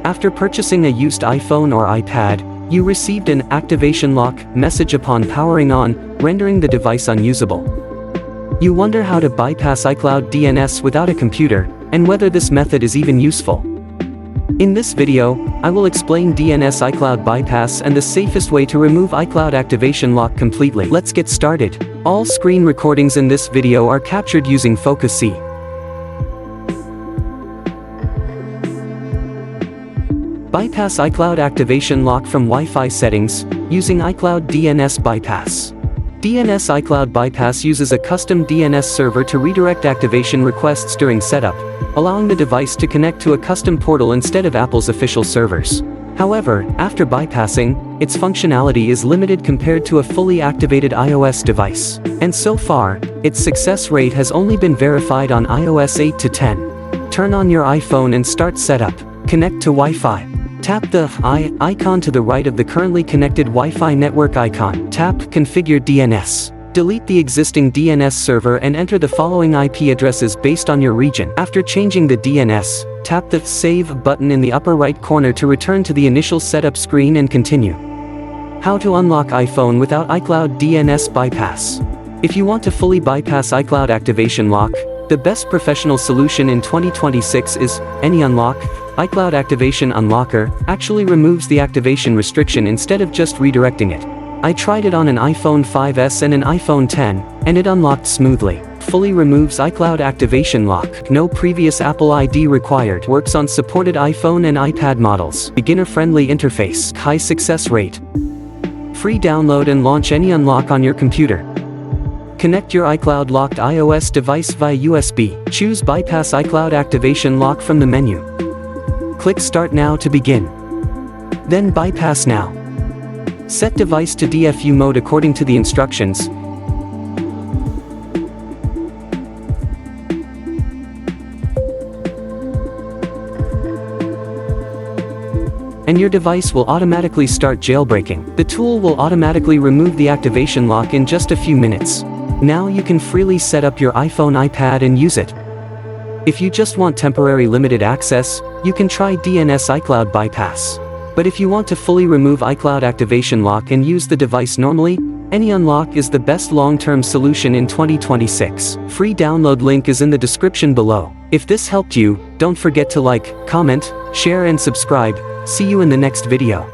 After purchasing a used iPhone or iPad, you received an activation lock message upon powering on, rendering the device unusable. You wonder how to bypass iCloud DNS without a computer, and whether this method is even useful. In this video, I will explain DNS iCloud bypass and the safest way to remove iCloud activation lock completely. Let's get started. All screen recordings in this video are captured using Focus C. Bypass iCloud activation lock from Wi-Fi settings, using iCloud DNS Bypass. DNS iCloud Bypass uses a custom DNS server to redirect activation requests during setup, allowing the device to connect to a custom portal instead of Apple's official servers. However, after bypassing, its functionality is limited compared to a fully activated iOS device. And so far, its success rate has only been verified on iOS 8 to 10. Turn on your iPhone and start setup. Connect to Wi-Fi. Tap the icon to the right of the currently connected Wi-Fi network icon. Tap Configure DNS. Delete the existing DNS server and enter the following IP addresses based on your region. After changing the DNS, tap the Save button in the upper right corner to return to the initial setup screen and continue. How to unlock iPhone without iCloud DNS bypass. If you want to fully bypass iCloud activation lock, the best professional solution in 2026 is AnyUnlock. iCloud Activation Unlocker actually removes the activation restriction instead of just redirecting it. I tried it on an iPhone 5S and an iPhone 10, and it unlocked smoothly. Fully removes iCloud activation lock. No previous Apple ID required. Works on supported iPhone and iPad models. Beginner-friendly interface. High success rate. Free download and launch AnyUnlock on your computer. Connect your iCloud locked iOS device via USB. Choose Bypass iCloud Activation Lock from the menu. Click Start Now to begin. Then Bypass Now. Set device to DFU mode according to the instructions. And your device will automatically start jailbreaking. The tool will automatically remove the activation lock in just a few minutes. Now you can freely set up your iPhone, iPad and use it. If you just want temporary limited access, you can try DNS iCloud bypass. But if you want to fully remove iCloud activation lock and use the device normally, AnyUnlock is the best long-term solution in 2026. Free download link is in the description below. If this helped you, don't forget to like, comment, share and subscribe. See you in the next video.